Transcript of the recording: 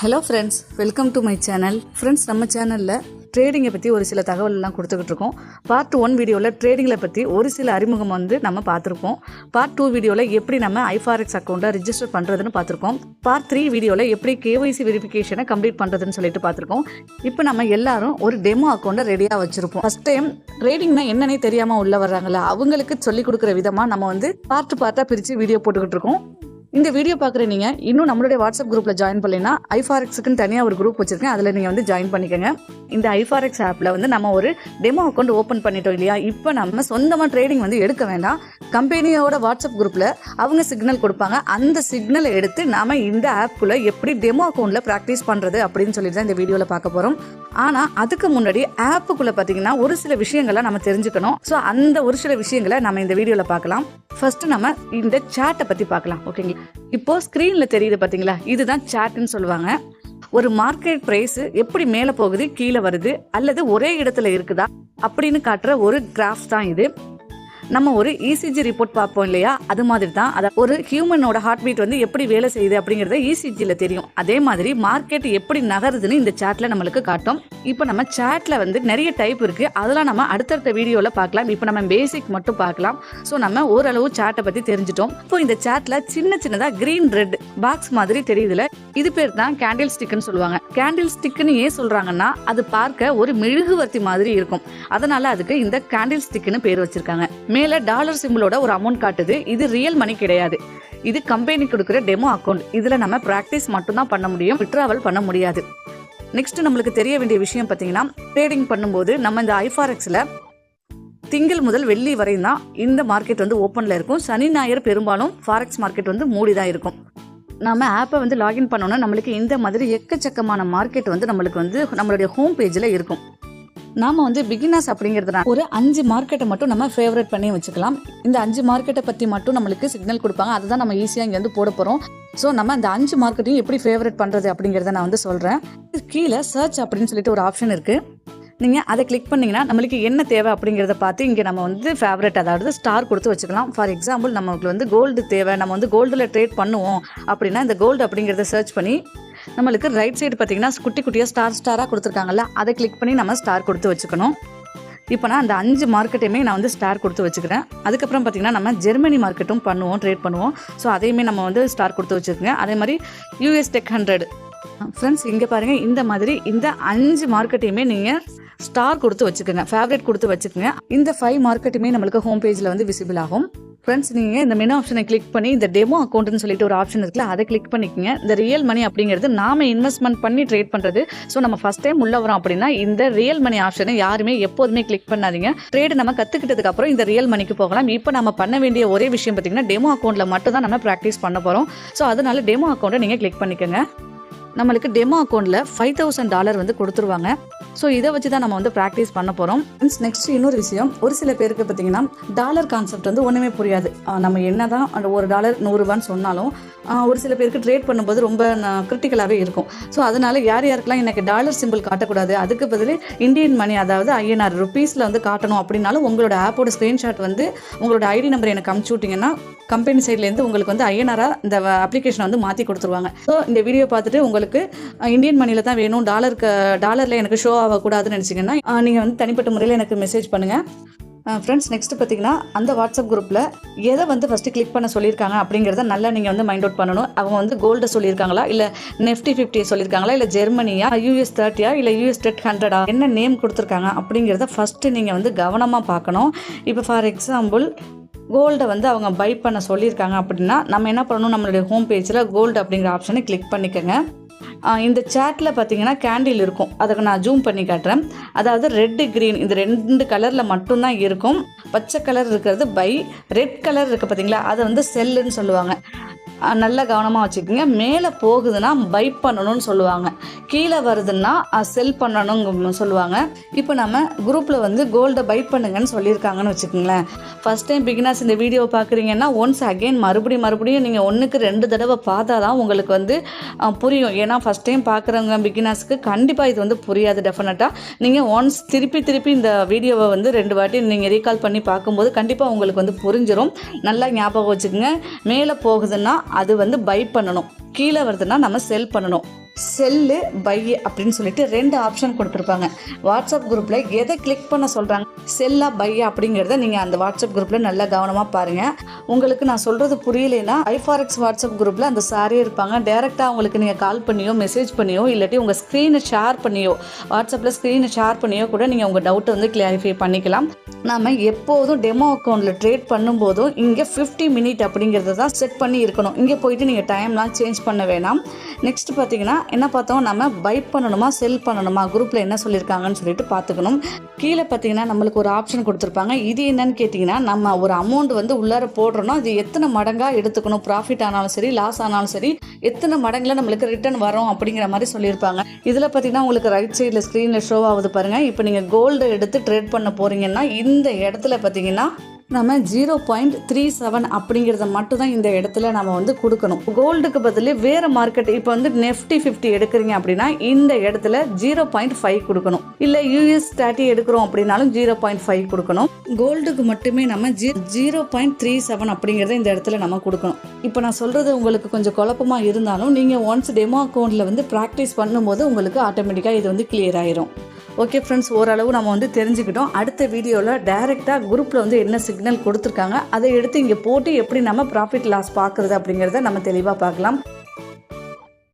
Hello friends, welcome to my channel. Friends, நம்ம சேனலில் ட்ரேடிங்கை பற்றி ஒரு சில தகவலெல்லாம் கொடுத்துக்கிட்டு இருக்கோம். பார்ட் 1 வீடியோவில் ட்ரேடிங்கில் பற்றி ஒரு சில அறிமுகம் நம்ம பார்த்துருக்கோம். பார்ட் 2 வீடியோவில் எப்படி நம்ம ஐஃபாரெக்ஸ் அக்கௌண்ட்டை ரிஜிஸ்டர் பண்ணுறதுன்னு பார்த்துருக்கோம். பார்ட் 3 வீடியோவில் எப்படி கேஒய்சி வெரிஃபிகேஷனை கம்ப்ளீட் பண்ணுறதுன்னு சொல்லிட்டு பார்த்துருக்கோம். இப்போ நம்ம எல்லாரும் ஒரு டெமோ அக்கௌண்ட்டை ரெடியாக வச்சுருப்போம். ஃபஸ்ட் டைம் ட்ரேடிங்னா என்னன்னே தெரியாமல் உள்ள வர்றாங்களா, அவங்களுக்கு சொல்லிக் கொடுக்குற விதமாக நம்ம பார்ட்டாக பிரித்து வீடியோ போட்டுக்கிட்டு இருக்கோம். இந்த வீடியோ பார்க்குற நீங்கள் இன்னும் நம்மளுடைய வாட்ஸ்அப் குரூப்பில் ஜாயின் பண்ணலைன்னா ஐஃபாரெக்ஸுக்குன்னு தனியாக ஒரு குரூப் வச்சுருக்கேன், அதில் நீங்கள் ஜாயின் பண்ணிக்கோங்க. இந்த ஐஃபாரெக்ஸ் ஆப்பில் நம்ம ஒரு டெமோ அக்கௌண்ட் ஓப்பன் பண்ணிட்டோம் இல்லையா, இப்போ நம்ம சொந்தமாக ட்ரேடிங் எடுக்க வேண்டாம். கம்பெனியோட வாட்ஸ்அப் குரூப்பில் அவங்க சிக்னல் கொடுப்பாங்க. அந்த சிக்னலை எடுத்து நாம் இந்த ஆப்புக்குள்ளே எப்படி டெமோ அக்கௌண்ட்டில் ப்ராக்டிஸ் பண்ணுறது அப்படின்னு சொல்லிட்டு தான் இந்த வீடியோவில் பார்க்க போகிறோம். ஆனால் அதுக்கு முன்னாடி ஆப்புக்குள்ளே பார்த்தீங்கன்னா ஒரு சில விஷயங்களை நம்ம தெரிஞ்சுக்கணும். ஸோ அந்த ஒரு சில விஷயங்களை நம்ம இந்த வீடியோவில் பார்க்கலாம். ஃபர்ஸ்ட் நம்ம இந்த சாட்டை பற்றி பார்க்கலாம். ஓகேங்களா, இப்போ ஸ்க்ரீனில் தெரியுது பார்த்தீங்களா, இதுதான் சாட்னு சொல்லுவாங்க. ஒரு மார்க்கெட் ப்ரைஸ் எப்படி மேலே போகுது கீழே வருது அல்லது ஒரே இடத்துல இருக்குதா அப்படின்னு காட்டுற ஒரு கிராஃப் தான் இது. நம்ம ஒரு இசிஜி ரிப்போர்ட் பார்ப்போம் இல்லையா, அது மாதிரி தான். அதை ஒரு ஹியூமனோட ஹார்ட் பீட் எப்படி வேலை செய்யுது அப்படிங்கிறத இசிஜியில் தெரியும். அதே மாதிரி மார்க்கெட் எப்படி நகருதுன்னு இந்த சாட்ல நம்மளுக்கு காட்டும். இப்போ நம்ம சாட்ல நிறைய டைப் இருக்கு, அதெல்லாம் நம்ம அடுத்தடுத்த வீடியோவில் பார்க்கலாம். இப்போ நம்ம பேசிக் மட்டும் பார்க்கலாம். ஸோ நம்ம ஓரளவு சாட்டை பற்றி தெரிஞ்சிட்டோம். இப்போ இந்த சாட்ல சின்னதாக கிரீன் ரெட் பாக்ஸ் மாதிரி தெரியுதுல, இது பேர் தான் கேண்டில் ஸ்டிக்னு சொல்லுவாங்க. கேண்டில் ஸ்டிக்னு ஏன் சொல்றாங்கன்னா அது பார்க்க ஒரு மெழுகுவர்த்தி மாதிரி இருக்கும், அதனால அதுக்கு இந்த கேண்டில் ஸ்டிக்னு பேர் வச்சிருக்காங்க. மேல டாலர் சிம்பிளோட ஒரு அமௌண்ட் காட்டுது. இது ரியல் மணி கிடையாது, இது கம்பெனி கொடுக்குற டெமோ அக்கௌண்ட். இதுல நம்ம பிராக்டிஸ் மட்டும் தான் பண்ண முடியும், விட்ராவல் பண்ண முடியாது. நெக்ஸ்ட் நம்மளுக்கு தெரிய வேண்டிய விஷயம் பார்த்தீங்கன்னா, ட்ரேடிங் பண்ணும்போது நம்ம இந்த ஐஃபாரெக்ஸ்ல திங்கள் முதல் வெள்ளி வரையும் தான் இந்த மார்க்கெட் ஓப்பன்ல இருக்கும். சனி ஞாயிறு பெரும்பாலும் ஃபாரெக்ஸ் மார்க்கெட் மூடி தான் இருக்கும். நம்ம ஆப்பை லாகின் பண்ணோன்னா நம்மளுக்கு இந்த மாதிரி எக்கச்சக்கமான மார்க்கெட் நம்மளுக்கு நம்மளுடைய ஹோம் பேஜில் இருக்கும். நாம் பிகினர்ஸ் அப்படிங்கிறதுனால ஒரு 5 மார்க்கெட்டை மட்டும் நம்ம ஃபேவரட் பண்ணி வச்சுக்கலாம். இந்த 5 மார்க்கெட்டை பற்றி மட்டும் நம்மளுக்கு சிக்னல் கொடுப்பாங்க, அதுதான் நம்ம ஈஸியாக இங்கே போட போகிறோம். ஸோ நம்ம இந்த 5 மார்க்கெட்டையும் எப்படி ஃபேவரட் பண்ணுறது அப்படிங்கிறத நான் சொல்கிறேன். கீழே சர்ச் அப்படின்னு சொல்லிட்டு ஒரு ஆப்ஷன் இருக்குது. நீங்கள் அதை கிளிக் பண்ணிங்கன்னா நம்மளுக்கு என்ன தேவை அப்படிங்கிறத பார்த்து இங்கே நம்ம ஃபேவரட், அதாவது ஸ்டார் கொடுத்து வச்சுக்கலாம். ஃபார் எக்ஸாம்பிள் நமக்கு கோல்டு தேவை, நம்ம கோல்டில் ட்ரேட் பண்ணுவோம் அப்படின்னா இந்த கோல்டு அப்படிங்கிறத சர்ச் பண்ணி நம்மளுக்கு ரைட் சைடு பார்த்தீங்கன்னா குட்டி குட்டியாக ஸ்டாராக கொடுத்துருக்காங்கல்ல, அதை கிளிக் பண்ணி நம்ம ஸ்டார் கொடுத்து வச்சுக்கணும். இப்போ நான் அந்த 5 மார்க்கெட்டையுமே நான் ஸ்டார் கொடுத்து வச்சுக்கிறேன். அதுக்கப்புறம் பார்த்தீங்கன்னா நம்ம ஜெர்மனி மார்க்கெட்டும் ட்ரேட் பண்ணுவோம். ஸோ அதையுமே நம்ம ஸ்டார் கொடுத்து வச்சுக்கோங்க. அதே மாதிரி யூஎஸ் டெக் 100. ஃப்ரெண்ட்ஸ், இங்கே பாருங்கள், இந்த மாதிரி இந்த 5 மார்க்கெட்டையுமே நீங்கள் ஸ்டார் கொடுத்து வச்சுக்கோங்க, ஃபேவரட் கொடுத்து வச்சுக்கோங்க. இந்த 5 மார்க்கெட்டுமே நம்மளுக்கு ஹோம் பேஜில் விசிபிள் ஆகும். ஃப்ரெண்ட்ஸ், நீங்கள் இந்த மெனு ஆப்ஷனை கிளிக் பண்ணி இந்த டெமோ அக்கௌண்ட்னு சொல்லிட்டு ஒரு ஆப்ஷன் இருக்குல்ல, அதை கிளிக் பண்ணிக்கோங்க. இந்த ரியல் மணி அப்படிங்கிறது நாம இன்வெஸ்ட்மெண்ட் பண்ணி ட்ரேட் பண்ணுறது. ஸோ நம்ம ஃபஸ்ட் டைம் உள்ள வரோம் அப்படின்னா இந்த ரியல் மணி ஆப்ஷனை யாருமே எப்போதுமே கிளிக் பண்ணாதீங்க. ட்ரேட் நம்ம கற்றுக்கிட்டதுக்கு அப்புறம் இந்த ரியல் மணிக்கு போகலாம். இப்போ நம்ம பண்ண வேண்டிய ஒரே விஷயம் பார்த்தீங்கன்னா டெமோ அக்கௌண்ட்டில் மட்டும் தான் நம்ம ப்ராக்டிஸ் பண்ண போகிறோம். ஸோ அதனால டெமோ அக்கௌண்ட்டை நீங்கள் கிளிக் பண்ணிக்கோங்க. நம்மளுக்கு டெமோ அக்கௌண்ட்டில் $5,000 கொடுத்துருவாங்க. ஸோ இதை வச்சு தான் நம்ம ப்ராக்டிஸ் பண்ண போகிறோம். நெக்ஸ்ட் இன்னொரு விஷயம், ஒரு சில பேருக்கு பார்த்தீங்கன்னா டாலர் கான்செப்ட் ஒன்றுமே புரியாது. நம்ம என்ன தான் $1 100 சொன்னாலும் ஒரு சில பேருக்கு ட்ரேட் பண்ணும்போது ரொம்ப கிரிட்டிக்கலாகவே இருக்கும். ஸோ அதனால் யாருக்கெல்லாம் எனக்கு டாலர் சிம்பிள் காட்டக்கூடாது, அதுக்கு பதில் இந்தியன் மணி, அதாவது INR ருப்பீஸில் காட்டணும் அப்படின்னாலும் உங்களோட ஆப்போட ஸ்க்ரீன்ஷாட் உங்களோட ஐடி நம்பர் எனக்கு அமுச்சு விட்டிங்கன்னா கம்பெனி சைட்லேருந்து உங்களுக்கு INR இந்த அப்ளிகேஷனை மாற்றி கொடுத்துருவாங்க. ஸோ இந்த வீடியோ பார்த்துட்டு உங்களுக்கு இந்தியன் மணியில் தான் வேணும், டாலரில் எனக்கு ஷோ ஆகக்கூடாதுன்னு நினச்சிங்கன்னா நீங்கள் தனிப்பட்ட முறையில் எனக்கு மெசேஜ் பண்ணுங்கள். ஃப்ரெண்ட்ஸ், நெக்ஸ்ட் பார்த்தீங்கன்னா அந்த வாட்ஸ்அப் குரூப்பில் எதை ஃபஸ்ட்டு கிளிக் பண்ண சொல்லியிருக்காங்க அப்படிங்கிறத நல்லா நீங்கள் மைண்ட் அவுட் பண்ணணும். அவங்க கோல்டை சொல்லியிருக்காங்களா, இல்லை Nifty 50 சொல்லியிருக்காங்களா, இல்லை ஜெர்மனியா, US 30 இல்லை US டெக் 100 என்ன நேம் கொடுத்துருக்காங்க அப்படிங்கிறத ஃபஸ்ட்டு நீங்கள் கவனமாக பார்க்கணும். இப்போ ஃபார் எக்ஸாம்பிள் கோல்டை அவங்க பை பண்ண சொல்லியிருக்காங்க அப்படின்னா நம்ம என்ன பண்ணணும், நம்மளுடைய ஹோம் பேஜில் கோல்டு அப்படிங்கிற ஆப்ஷனை கிளிக் பண்ணிக்கோங்க. இந்த சாட்டில் பார்த்தீங்கன்னா கேண்டில் இருக்கும், அதுக்கு நான் ஜூம் பண்ணி காட்டுறேன். அதாவது ரெட்டு க்ரீன் இந்த 2 கலரில் மட்டும்தான் இருக்கும். பச்சை கலர் இருக்கிறது பை, ரெட் கலர் இருக்குது பார்த்தீங்களா, அதை செல்லுன்னு சொல்லுவாங்க. நல்லா கவனமாக வச்சுக்கோங்க. மேலே போகுதுன்னா பை பண்ணணும்னு சொல்லுவாங்க, கீழே வருதுன்னா செல் பண்ணணும்னு சொல்லுவாங்க. இப்போ நம்ம குரூப்பில் கோல்டை பை பண்ணுங்கன்னு சொல்லியிருக்காங்கன்னு வச்சுக்கோங்களேன். ஃபஸ்ட் டைம் பிகினர்ஸ் இந்த வீடியோ பார்க்குறீங்கன்னா ஒன்ஸ் அகெயின் மறுபடியும் நீங்கள் 1க்கு 2 தடவை பார்த்தா தான் உங்களுக்கு புரியும். ஏன்னா ஃபஸ்ட் டைம் பார்க்குறவங்க பிகினர்ஸ்க்கு கண்டிப்பாக இது புரியாது. டெஃபினட்டாக நீங்கள் ஒன்ஸ் திருப்பி இந்த வீடியோவை 2 வாட்டி நீங்கள் ரீகால் பண்ணி பார்க்கும்போது கண்டிப்பாக உங்களுக்கு புரிஞ்சிடும். நல்லா ஞாபகம் வச்சுக்கோங்க. மேலே போகுதுன்னா அது பை பண்ணணும், கீழே வருதுன்னா நம்ம செல் பண்ணணும். செல்லு பை அப்படின்னு சொல்லிட்டு 2 ஆப்ஷன் கொடுத்துருப்பாங்க. வாட்ஸ்அப் குரூப்பில் எதை கிளிக் பண்ண சொல்கிறாங்க, செல்லா பையா அப்படிங்கிறத நீங்கள் அந்த வாட்ஸ்அப் குரூப்பில் நல்லா கவனமாக பாருங்கள். உங்களுக்கு நான் சொல்கிறது புரியலைன்னா ஐஃபாரெக்ஸ் வாட்ஸ்அப் குரூப்பில் அந்த சாரே இருப்பாங்க. டேரெக்டாக அவங்களுக்கு நீங்கள் கால் பண்ணியோ மெசேஜ் பண்ணியோ இல்லாட்டி உங்கள் ஸ்க்ரீனை ஷேர் பண்ணியோ வாட்ஸ்அப்பில் ஸ்க்ரீனை ஷேர் பண்ணியோ கூட நீங்கள் உங்கள் டவுட்டை வந்து கிளாரிஃபை பண்ணிக்கலாம். நாம் எப்போதும் டெமோ அக்கௌண்ட்டில் ட்ரேட் பண்ணும்போதும் இங்கே 50 மினிட் அப்படிங்கிறத தான் செட் பண்ணி இருக்கணும். இங்கே போயிட்டு நீங்கள் டைம்லாம் சேஞ்ச் பண்ண வேணாம். நெக்ஸ்ட் பார்த்தீங்கன்னா என்ன பார்த்தோம், நம்ம பை பண்ணணுமா செல் பண்ணணுமா, குரூப்பில் என்ன சொல்லியிருக்காங்கன்னு சொல்லிட்டு பார்த்துக்கணும். கீழே பார்த்தீங்கன்னா நம்மளுக்கு ஒரு ஆப்ஷன் கொடுத்துருப்பாங்க. இது என்னன்னு கேட்டிங்கன்னா, நம்ம ஒரு அமௌண்ட் வந்து உள்ளார போடுறோன்னா அது எத்தனை மடங்காக எடுத்துக்கணும், ப்ராஃபிட் ஆனாலும் சரி லாஸ் ஆனாலும் சரி எத்தனை மடங்கில் நம்மளுக்கு ரிட்டர்ன் வரும் அப்படிங்கிற மாதிரி சொல்லியிருப்பாங்க. இதில் பார்த்தீங்கன்னா உங்களுக்கு ரைட் சைடில் ஸ்க்ரீனில் ஷோ ஆகுது பாருங்கள். இப்போ நீங்கள் கோல்டு எடுத்து ட்ரேட் பண்ண போகிறீங்கன்னா இந்த இடத்துல பார்த்தீங்கன்னா நம்ம 0.37 அப்படிங்கிறத மட்டும் தான் இந்த இடத்துல நம்ம வந்து கொடுக்கணும். கோல்டுக்கு பதில் வேறு மார்க்கெட் இப்போ வந்து Nifty 50 எடுக்கிறீங்க அப்படின்னா இந்த இடத்துல 0.5 கொடுக்கணும். இல்லை US 30 எடுக்கிறோம் அப்படின்னாலும் 0.5 கொடுக்கணும். கோல்டுக்கு மட்டுமே நம்ம 0.37 அப்படிங்கிறத இந்த இடத்துல நம்ம கொடுக்கணும். இப்போ நான் சொல்கிறது உங்களுக்கு கொஞ்சம் குழப்பமாக இருந்தாலும் நீங்கள் ஒன்ஸ் டெமோ அக்கௌண்ட்டில் வந்து ப்ராக்டிஸ் பண்ணும்போது உங்களுக்கு ஆட்டோமேட்டிக்காக இது வந்து கிளியர் ஆயிரும். ஓகே ஃப்ரெண்ட்ஸ், ஓரளவு நம்ம வந்து தெரிஞ்சுக்கிட்டோம். அடுத்த வீடியோவில் டைரெக்டாக குரூப்பில் வந்து என்ன சிக்னல் கொடுத்துருக்காங்க அதை எடுத்து இங்கே போட்டு எப்படி நம்ம ப்ராஃபிட் லாஸ் பார்க்குறது அப்படிங்கிறத நம்ம தெளிவாக பார்க்கலாம்.